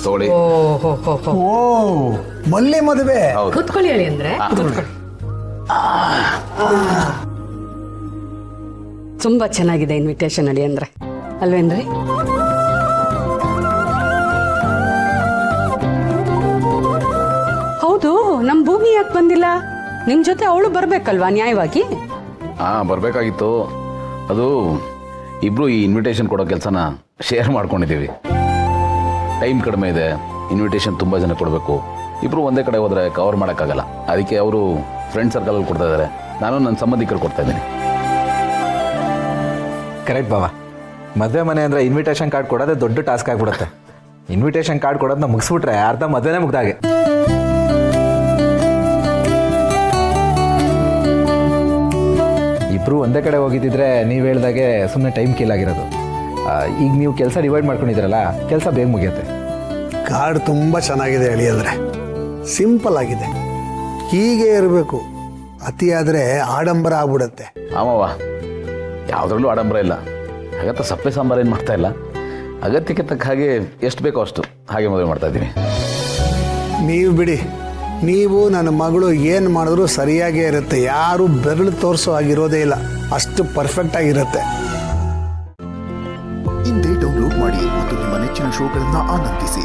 ತೋಳಿ. ಓ ಮಲ್ಲಿ ಮದುವೆ. ಕೂತ್ಕೊಳ್ಳಿ ಹೇಳಿ ಅಂದ್ರೆ ತುಂಬಾ ಚೆನ್ನಾಗಿದೆ ಇನ್ವಿಟೇಷನ್ ಅಳಿ ಅಂದ್ರೆ ಅಲ್ವೇನ್ರಿ? ಹೌದು, ನಮ್ ಭೂಮಿ ಯಾಕೆ ಬಂದಿಲ್ಲ? ನಿಮ್ ಜೊತೆ ಅವಳು ಬರ್ಬೇಕಲ್ವಾ ನ್ಯಾಯವಾಗಿ? ಬರ್ಬೇಕಾಗಿತ್ತು. ಅದು ಇಬ್ರು ಈ ಇನ್ವಿಟೇಷನ್ ಕೊಡೋ ಕೆಲಸನ ಶೇರ್ ಮಾಡ್ಕೊಂಡಿದ್ದೀವಿ. ಟೈಮ್ ಕಡಿಮೆ ಇದೆ, ಇನ್ವಿಟೇಷನ್ ತುಂಬ ಜನ ಕೊಡಬೇಕು. ಇಬ್ರು ಒಂದೇ ಕಡೆ ಹೋದ್ರೆ ಕವರ್ ಮಾಡೋಕ್ಕಾಗಲ್ಲ. ಅದಕ್ಕೆ ಅವರು ಫ್ರೆಂಡ್ ಸರ್ಕಲಲ್ಲಿ ಕೊಡ್ತಾ ಇದ್ದಾರೆ, ನಾನು ನನ್ನ ಸಂಬಂಧಿಕರು ಕೊಡ್ತಾ ಇದ್ದೀನಿ. ಕರೆಕ್ಟ್ ಬಾವ. ಮದುವೆ ಮನೆ ಅಂದರೆ ಇನ್ವಿಟೇಷನ್ ಕಾರ್ಡ್ ಕೊಡೋದೇ ದೊಡ್ಡ ಟಾಸ್ಕ್ ಆಗಿಬಿಡುತ್ತೆ. ಇನ್ವಿಟೇಷನ್ ಕಾರ್ಡ್ ಕೊಡೋದನ್ನ ಮುಗಿಸ್ಬಿಟ್ರೆ ಅರ್ಧ ಮದುವೆನೇ ಮುಗ್ದಾಗೆ. ಇಬ್ಬರು ಒಂದೇ ಕಡೆ ಹೋಗಿದ್ದಿದ್ರೆ ನೀವು ಹೇಳ್ದಾಗೆ ಸುಮ್ಮನೆ ಟೈಮ್ ಕಿಲ್ ಆಗಿರೋದು. ಈಗ ನೀವು ಕೆಲಸ ಡಿವೈಡ್ ಮಾಡ್ಕೊಂಡಿದ್ದೀರಲ್ಲ, ಕೆಲಸ ಬೇಗ ಮುಗಿಯುತ್ತೆ. ಕಾರ್ಡ್ ತುಂಬ ಚೆನ್ನಾಗಿದೆ ಹೇಳಿದ್ರೆ, ಸಿಂಪಲ್ ಆಗಿದೆ. ಹೀಗೆ ಇರಬೇಕು. ಅತಿಯಾದರೆ ಆಡಂಬರ ಆಗ್ಬಿಡುತ್ತೆ. ಆಮವ್ವ, ಯಾವುದ್ರಲ್ಲೂ ಆಡಂಬರ ಇಲ್ಲ. ಹಾಗಂತ ಸಪ್ಪೆ ಸಾಂಬಾರು ಏನು ಮಾಡ್ತಾ ಇಲ್ಲ. ಅಗತ್ಯಕ್ಕೆ ತಕ್ಕ ಹಾಗೆ ಎಷ್ಟು ಬೇಕೋ ಅಷ್ಟು ಹಾಗೆ ಮದುವೆ ಮಾಡ್ತಾ ಇದ್ದೀನಿ. ನೀವು ಬಿಡಿ, ನೀವು ನನ್ನ ಮಗಳು ಏನು ಮಾಡಿದ್ರು ಸರಿಯಾಗೇ ಇರುತ್ತೆ. ಯಾರು ಬೆರಳು ತೋರಿಸೋ ಆಗಿರೋದೇ ಇಲ್ಲ, ಅಷ್ಟು ಪರ್ಫೆಕ್ಟ್ ಆಗಿರುತ್ತೆ. ಇಂದೇ ಡೌನ್ಲೋಡ್ ಮಾಡಿ ಮತ್ತು ನಿಮ್ಮ ನೆಚ್ಚಿನ ಶೋಗಳನ್ನು ಆನಂದಿಸಿ.